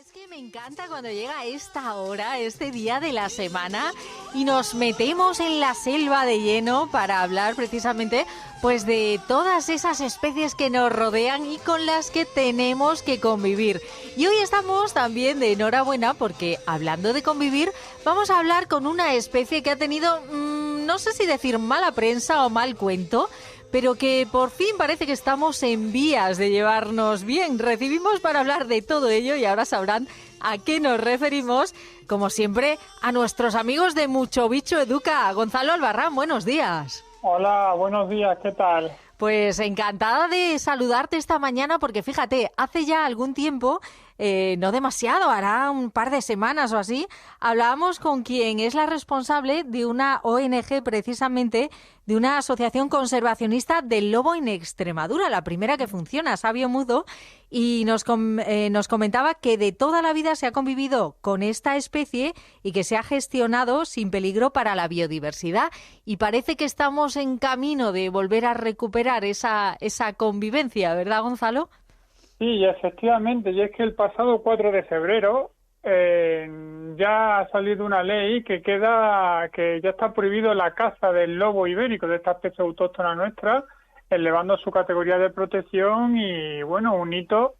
Es que me encanta cuando llega esta hora, este día de la semana, y nos metemos en la selva de lleno para hablar precisamente pues de todas esas especies que nos rodean y con las que tenemos que convivir. Y hoy estamos también de enhorabuena porque, hablando de convivir, vamos a hablar con una especie que ha tenido, no sé si decir mala prensa o mal cuento, pero que por fin parece que estamos en vías de llevarnos bien. Recibimos para hablar de todo ello y ahora sabrán a qué nos referimos, como siempre, a nuestros amigos de Mucho Bicho Educa. Gonzalo Albarrán, buenos días. Hola, buenos días, ¿qué tal? Pues encantada de saludarte esta mañana porque fíjate, hace ya algún tiempo, no demasiado, hará un par de semanas o así, hablábamos con quien es la responsable de una ONG precisamente, de una asociación conservacionista del lobo en Extremadura, la primera que funciona, Sabio Mudo, y nos comentaba que de toda la vida se ha convivido con esta especie y que se ha gestionado sin peligro para la biodiversidad. Y parece que estamos en camino de volver a recuperar esa convivencia, ¿verdad, Gonzalo? Sí, efectivamente, y es que el pasado 4 de febrero ya ha salido una ley que ya está prohibido la caza del lobo ibérico, de esta especie autóctona nuestra, elevando su categoría de protección y, bueno, un hito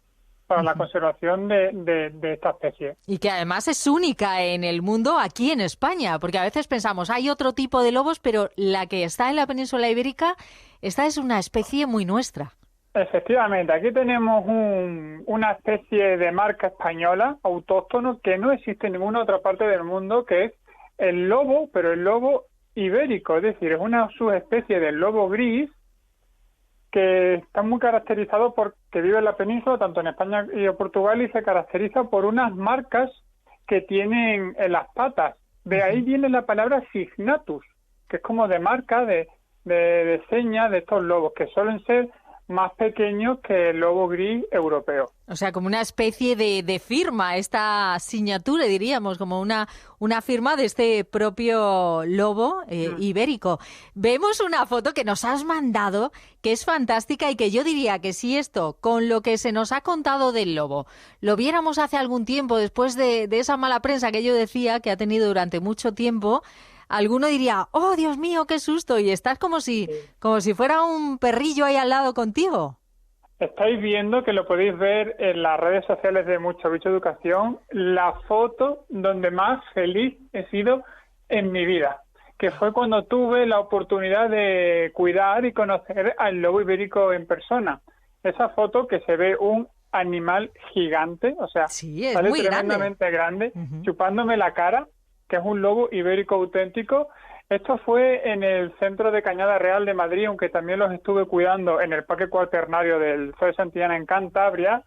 para la conservación de esta especie. Y que además es única en el mundo aquí en España, porque a veces pensamos, hay otro tipo de lobos, pero la que está en la península ibérica, esta es una especie muy nuestra. Efectivamente, aquí tenemos una especie de marca española autóctono que no existe en ninguna otra parte del mundo, que es el lobo, pero el lobo ibérico, es decir, es una subespecie del lobo gris que está muy caracterizado porque vive en la península, tanto en España y en Portugal, y se caracteriza por unas marcas que tienen en las patas. De ahí viene la palabra signatus, que es como de marca, de seña de estos lobos, que suelen ser más pequeños que el lobo gris europeo. O sea, como una especie de firma, esta signatura, diríamos, como una firma de este propio lobo ibérico. Vemos una foto que nos has mandado, que es fantástica y que yo diría que si esto, con lo que se nos ha contado del lobo, lo viéramos hace algún tiempo, después de esa mala prensa que yo decía que ha tenido durante mucho tiempo, alguno diría, oh, Dios mío, qué susto, y estás como si fuera un perrillo ahí al lado contigo. Estáis viendo, que lo podéis ver en las redes sociales de Mucho Bicho Educación, la foto donde más feliz he sido en mi vida, que fue cuando tuve la oportunidad de cuidar y conocer al lobo ibérico en persona. Esa foto que se ve un animal gigante, o sea, sí, es sale muy tremendamente grande, uh-huh. chupándome la cara, que es un lobo ibérico auténtico. Esto fue en el centro de Cañada Real de Madrid, aunque también los estuve cuidando en el Parque Cuaternario del Zoo de Santillana en Cantabria.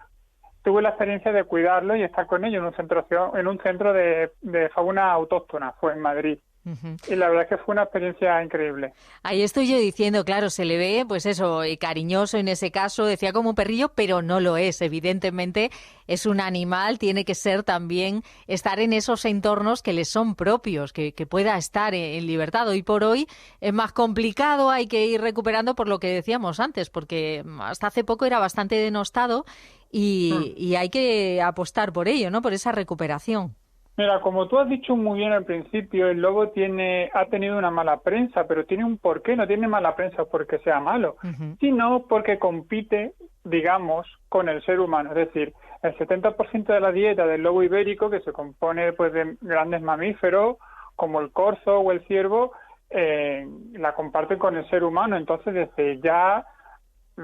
Tuve la experiencia de cuidarlo y estar con ellos en un centro de fauna autóctona, fue en Madrid. Uh-huh. Y la verdad es que fue una experiencia increíble. Ahí estoy yo diciendo, claro, se le ve, pues eso, cariñoso en ese caso, decía como un perrillo, pero no lo es. Evidentemente es un animal, tiene que ser también estar en esos entornos que le son propios, que pueda estar en libertad. Hoy por hoy es más complicado, hay que ir recuperando por lo que decíamos antes, porque hasta hace poco era bastante denostado y hay que apostar por ello, ¿no? Por esa recuperación. Mira, como tú has dicho muy bien al principio, el lobo ha tenido una mala prensa, pero tiene un porqué. No tiene mala prensa porque sea malo, uh-huh. sino porque compite, digamos, con el ser humano. Es decir, el 70% de la dieta del lobo ibérico, que se compone pues de grandes mamíferos como el corzo o el ciervo, la comparte con el ser humano. Entonces, desde ya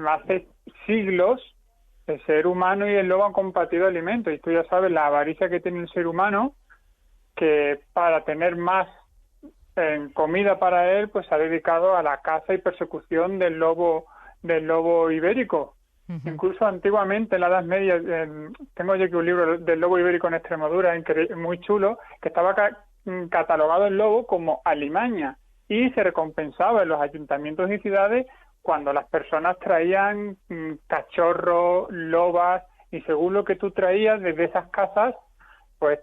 hace siglos, el ser humano y el lobo han compartido alimentos. Y tú ya sabes la avaricia que tiene el ser humano, que para tener más comida para él, pues se ha dedicado a la caza y persecución del lobo ibérico. Uh-huh. Incluso antiguamente, en la Edad Media, tengo yo aquí un libro del lobo ibérico en Extremadura, muy chulo, que estaba catalogado el lobo como alimaña y se recompensaba en los ayuntamientos y ciudades cuando las personas traían cachorros, lobas, y según lo que tú traías desde esas casas, pues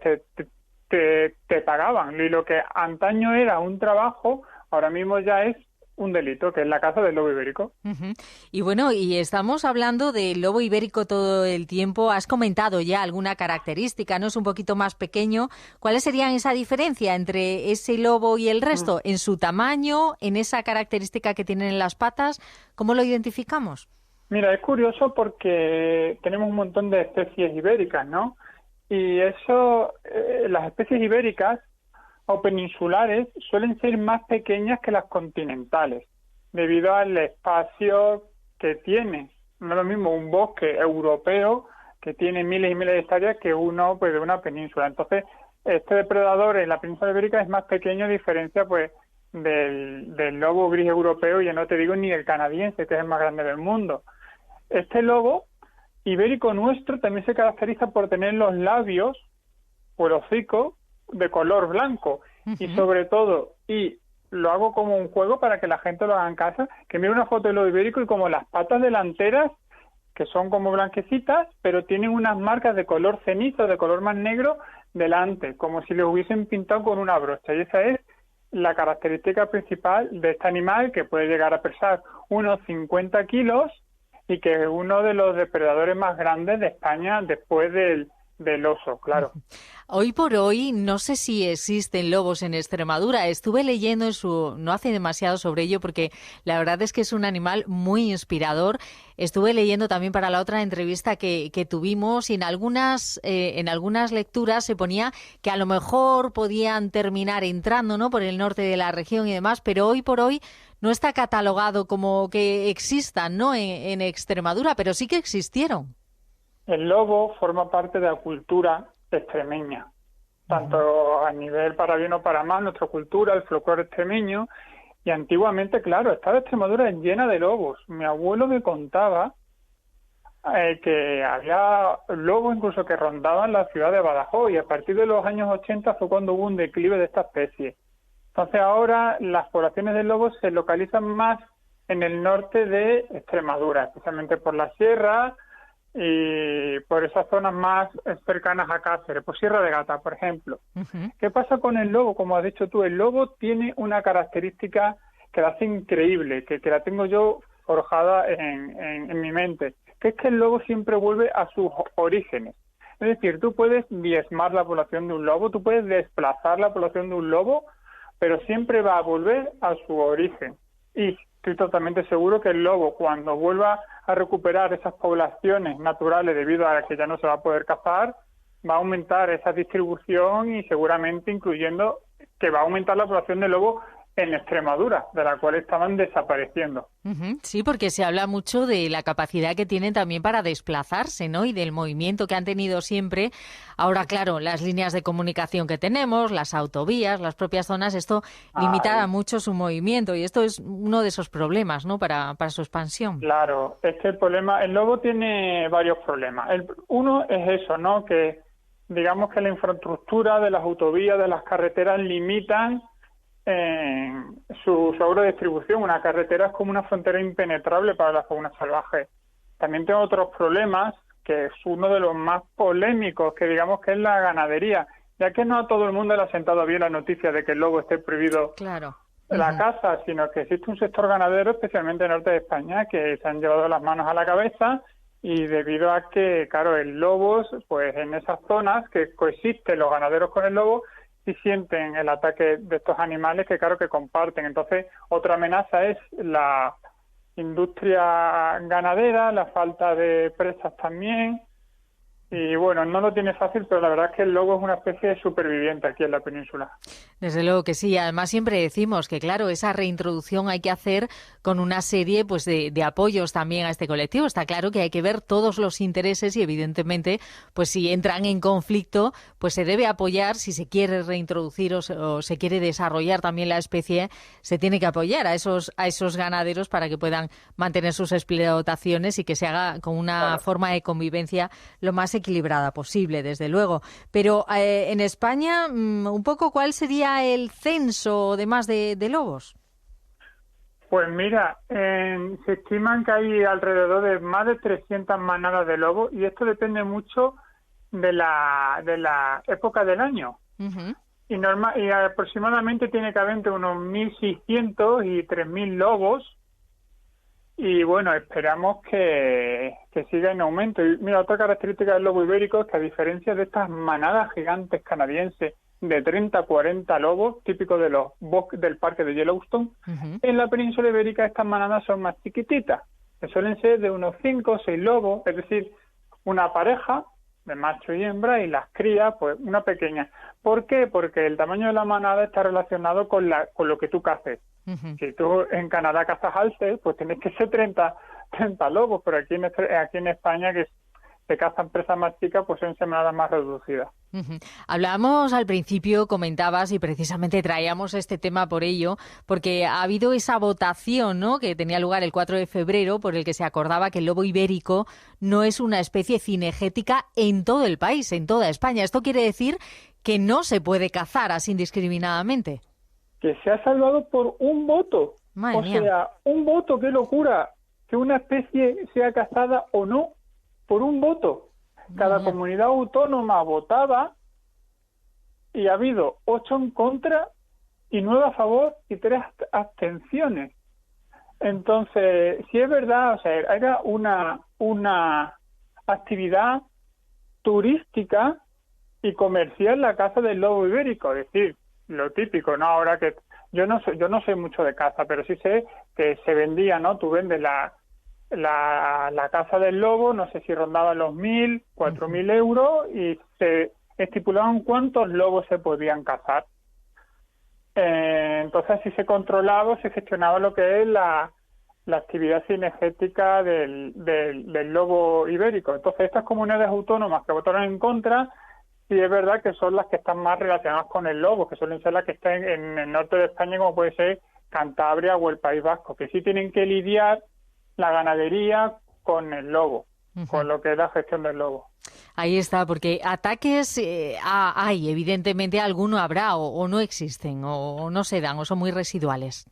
te pagaban. Y lo que antaño era un trabajo, ahora mismo ya es un delito, que es la caza del lobo ibérico. Ujú. Y bueno, y estamos hablando del lobo ibérico todo el tiempo. Has comentado ya alguna característica, ¿no? Es un poquito más pequeño. ¿Cuáles serían esa diferencia entre ese lobo y el Mm. resto? ¿En su tamaño, en esa característica que tienen en las patas? ¿Cómo lo identificamos? Mira, es curioso porque tenemos un montón de especies ibéricas, ¿no? Y eso, las especies ibéricas o peninsulares suelen ser más pequeñas que las continentales, debido al espacio que tiene. No es lo mismo un bosque europeo que tiene miles y miles de hectáreas que uno pues de una península. Entonces, este depredador en la península ibérica es más pequeño a diferencia pues del lobo gris europeo, y ya no te digo ni del canadiense, que es el más grande del mundo. Este lobo ibérico nuestro también se caracteriza por tener los labios o el hocico de color blanco, y sobre todo, y lo hago como un juego para que la gente lo haga en casa, que mire una foto del lobo ibérico y como las patas delanteras, que son como blanquecitas, pero tienen unas marcas de color cenizo, de color más negro, delante, como si les hubiesen pintado con una brocha, y esa es la característica principal de este animal, que puede llegar a pesar unos 50 kilos y que es uno de los depredadores más grandes de España después del oso, claro. Hoy por hoy no sé si existen lobos en Extremadura. Estuve leyendo no hace demasiado sobre ello porque la verdad es que es un animal muy inspirador. Estuve leyendo también para la otra entrevista que tuvimos, y en algunas lecturas se ponía que a lo mejor podían terminar entrando, ¿no?, por el norte de la región y demás, pero hoy por hoy no está catalogado como que existan, ¿no?, en Extremadura, pero sí que existieron. El lobo forma parte de la cultura extremeña, tanto a nivel para bien o para mal, nuestra cultura, el folclore extremeño, y antiguamente, claro, estaba Extremadura llena de lobos. Mi abuelo me contaba que había lobos incluso que rondaban la ciudad de Badajoz, y a partir de los años 80 fue cuando hubo un declive de esta especie. Entonces ahora las poblaciones de lobos se localizan más en el norte de Extremadura, especialmente por la sierra, y por esas zonas más cercanas a Cáceres, por Sierra de Gata, por ejemplo. ¿Qué pasa con el lobo? Como has dicho tú, el lobo tiene una característica que la hace increíble, que la tengo yo forjada en mi mente, que es que el lobo siempre vuelve a sus orígenes. Es decir, tú puedes diezmar la población de un lobo, tú puedes desplazar la población de un lobo, pero siempre va a volver a su origen. Y estoy totalmente seguro que el lobo, cuando vuelva a recuperar esas poblaciones naturales debido a que ya no se va a poder cazar, va a aumentar esa distribución, y seguramente incluyendo que va a aumentar la población de lobo en Extremadura, de la cual estaban desapareciendo. Sí, porque se habla mucho de la capacidad que tienen también para desplazarse, ¿no?, y del movimiento que han tenido siempre. Ahora, claro, las líneas de comunicación que tenemos, las autovías, las propias zonas, esto limita mucho su movimiento, y esto es uno de esos problemas, ¿no?, para su expansión. Claro, el problema, el lobo tiene varios problemas. Uno es eso, ¿no?, que digamos que la infraestructura de las autovías, de las carreteras, limitan su agrodistribución. Una carretera es como una frontera impenetrable para la fauna salvaje. También tengo otros problemas, que es uno de los más polémicos, que digamos que es la ganadería, ya que no a todo el mundo le ha sentado bien la noticia de que el lobo esté prohibido la caza, sino que existe un sector ganadero, especialmente en el norte de España, que se han llevado las manos a la cabeza, y debido a que, claro, el lobo, pues en esas zonas que coexisten los ganaderos con el lobo, y sienten el ataque de estos animales que, claro, que comparten. Entonces, otra amenaza es la industria ganadera, la falta de presas también. Y bueno, no lo tiene fácil, pero la verdad es que el lobo es una especie superviviente aquí en la península. Desde luego que sí. Además, siempre decimos que, claro, esa reintroducción hay que hacer con una serie pues de apoyos también a este colectivo. Está claro que hay que ver todos los intereses, y evidentemente, pues si entran en conflicto, pues se debe apoyar. Si se quiere reintroducir o se quiere desarrollar también la especie, se tiene que apoyar a esos ganaderos para que puedan mantener sus explotaciones y que se haga con una forma de convivencia lo más equilibrada posible, desde luego. Pero en España, un poco, ¿cuál sería el censo además de lobos? Pues mira, se estiman que hay alrededor de más de 300 manadas de lobos, y esto depende mucho de la época del año. y aproximadamente tiene que haber entre unos 1.600 y 3.000 lobos. Y bueno, esperamos que siga en aumento. Y mira, otra característica del lobo ibérico es que, a diferencia de estas manadas gigantes canadienses de 30 a 40 lobos, típicos de los bosques del parque de Yellowstone, en la península ibérica estas manadas son más chiquititas, que suelen ser de unos 5 o 6 lobos, es decir, una pareja de macho y hembra, y las crías, pues una pequeña. ¿Por qué? Porque el tamaño de la manada está relacionado con lo que tú caces. Si tú en Canadá cazas alces, pues tienes que ser 30 lobos, pero aquí en España, que se cazan presas más chicas, pues son manadas más reducidas. Hablábamos al principio, comentabas, y precisamente traíamos este tema por ello, porque ha habido esa votación, ¿no?, que tenía lugar el 4 de febrero, por el que se acordaba que el lobo ibérico no es una especie cinegética en todo el país, en toda España. Esto quiere decir que no se puede cazar así indiscriminadamente. Que se ha salvado por un voto. Madre mía. O sea, un voto, qué locura, que una especie sea cazada o no, por un voto. Cada comunidad autónoma votaba y ha habido 8 en contra y 9 a favor y 3 abstenciones. Entonces, si es verdad, o sea, era una actividad turística y comercial la caza del lobo ibérico, es decir, lo típico, ¿no? Ahora que yo no sé mucho de caza, pero sí sé que se vendía, ¿no? Tú vendes la caza del lobo, no sé si rondaba los 1.000, 4.000 euros, y se estipulaban cuántos lobos se podían cazar. Entonces así se controlaba, se gestionaba lo que es la actividad cinegética del lobo ibérico. Entonces estas comunidades autónomas que votaron en contra, sí es verdad que son las que están más relacionadas con el lobo, que suelen ser las que están en el norte de España, como puede ser Cantabria o el País Vasco, que sí tienen que lidiar la ganadería con el lobo, con lo que es la gestión del lobo. Ahí está, porque ataques hay, evidentemente alguno habrá, o no existen, o no se dan, o son muy residuales.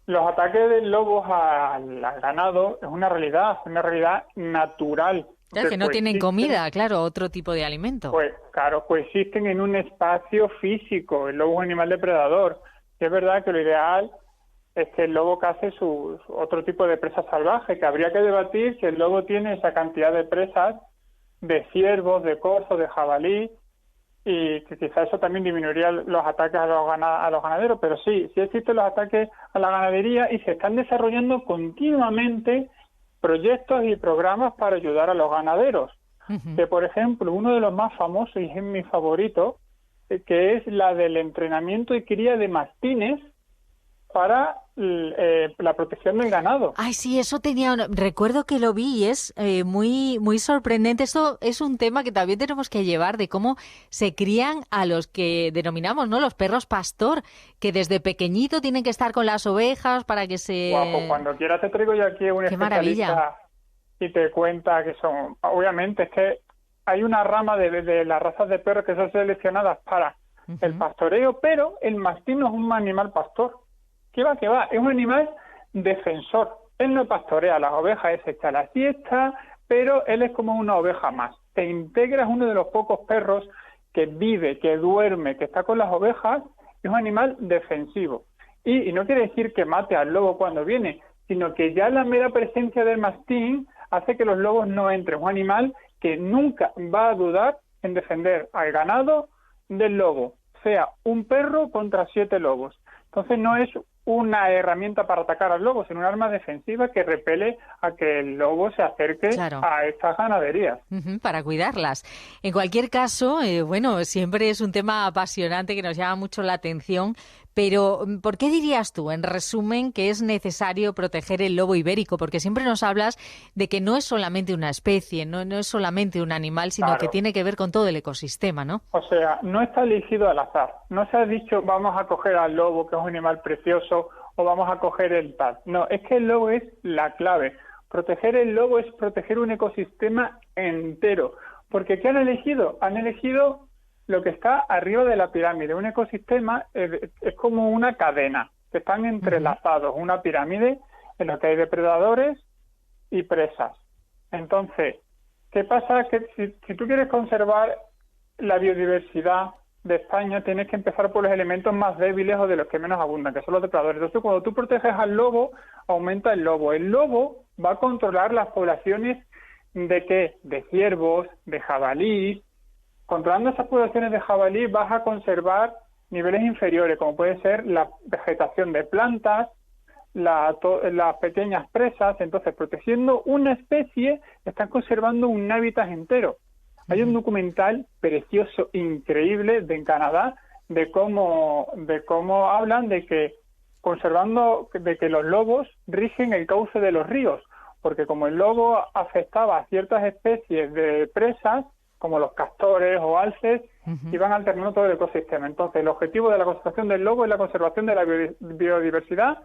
Los ataques del lobo al ganado es una realidad natural. Claro, que no tienen comida, claro, otro tipo de alimento. Pues claro, coexisten en un espacio físico. El lobo es un animal depredador. Y es verdad que lo ideal es que el lobo cace otro tipo de presa salvaje, que habría que debatir si el lobo tiene esa cantidad de presas de ciervos, de corzos, de jabalí, y que quizá eso también disminuiría los ataques a los ganaderos, pero sí existen los ataques a la ganadería y se están desarrollando continuamente proyectos y programas para ayudar a los ganaderos. Que, por ejemplo, uno de los más famosos, y es mi favorito, que es la del entrenamiento y cría de mastines para la protección del ganado. Ay, sí, eso recuerdo que lo vi y es muy, muy sorprendente. Esto es un tema que también tenemos que llevar, de cómo se crían a los que denominamos, ¿no?, los perros pastor, que desde pequeñito tienen que estar con las ovejas para que se... Guapo, cuando quieras te traigo yo aquí un especialista. Maravilla. Y te cuenta que son... Obviamente es que hay una rama de las razas de perros que son seleccionadas para el pastoreo, pero el mastín no es un animal pastor. ¿Qué va? Es un animal defensor. Él no pastorea las ovejas, él se echa la siesta, pero él es como una oveja más. Se integra, es uno de los pocos perros que vive, que duerme, que está con las ovejas, es un animal defensivo. Y no quiere decir que mate al lobo cuando viene, sino que ya la mera presencia del mastín hace que los lobos no entren. Es un animal que nunca va a dudar en defender al ganado del lobo, sea un perro contra 7 lobos. Entonces no es una herramienta para atacar al lobo, sino un arma defensiva que repele a que el lobo se acerque a estas ganaderías. Para cuidarlas. En cualquier caso, bueno, siempre es un tema apasionante que nos llama mucho la atención, pero ¿por qué dirías tú, en resumen, que es necesario proteger el lobo ibérico? Porque siempre nos hablas de que no es solamente una especie, no es solamente un animal, sino que tiene que ver con todo el ecosistema, ¿no? O sea, no está elegido al azar. No se ha dicho vamos a coger al lobo, que es un animal precioso, o vamos a coger el tal. No, es que el lobo es la clave. Proteger el lobo es proteger un ecosistema entero. Porque ¿qué han elegido? Han elegido lo que está arriba de la pirámide. Un ecosistema es como una cadena, que están entrelazados, una pirámide en la que hay depredadores y presas. Entonces, ¿qué pasa? Que si tú quieres conservar la biodiversidad de España tienes que empezar por los elementos más débiles o de los que menos abundan, que son los depredadores. Entonces, cuando tú proteges al lobo, aumenta el lobo. El lobo va a controlar las poblaciones ¿de qué? De ciervos, de jabalí. Controlando esas poblaciones de jabalí vas a conservar niveles inferiores, como puede ser la vegetación de plantas, las pequeñas presas. Entonces, protegiendo una especie, están conservando un hábitat entero. Hay un documental precioso, increíble, en Canadá, de cómo hablan de que los lobos rigen el cauce de los ríos, porque como el lobo afectaba a ciertas especies de presas, como los castores o alces, iban alternando todo el ecosistema. Entonces, el objetivo de la conservación del lobo es la conservación de la biodiversidad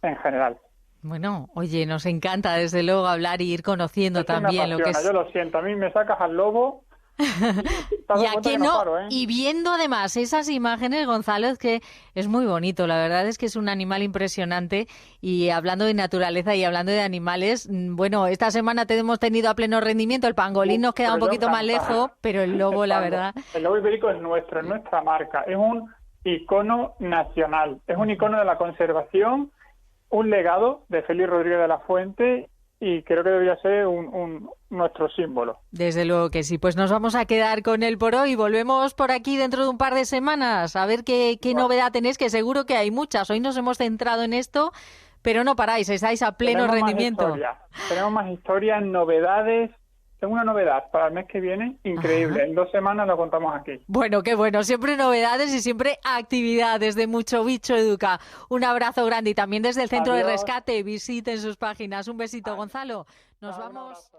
en general. Bueno, oye, nos encanta desde luego hablar y ir conociendo también lo que es. Yo lo siento, a mí me sacas al lobo. Y a que no, y viendo además esas imágenes, Gonzalo, es que es muy bonito, la verdad es que es un animal impresionante. Y hablando de naturaleza y hablando de animales, bueno, esta semana te hemos tenido a pleno rendimiento, el pangolín nos queda un poquito más lejos, pero el lobo, la verdad. El lobo ibérico es nuestro, es nuestra marca, es un icono nacional, es un icono de la conservación, un legado de Félix Rodríguez de la Fuente, y creo que debería ser nuestro símbolo. Desde luego que sí. Pues nos vamos a quedar con él por hoy. Volvemos por aquí dentro de un par de semanas a ver qué novedad tenéis, que seguro que hay muchas. Hoy nos hemos centrado en esto, pero no paráis, estáis a pleno rendimiento. Tenemos más historias, novedades. Tengo una novedad para el mes que viene, increíble. En 2 semanas lo contamos aquí. Bueno, qué bueno. Siempre novedades y siempre actividades de Mucho Bicho Educa. Un abrazo grande y también desde el Centro de Rescate. Visiten sus páginas. Un besito, Gonzalo. Nos vamos.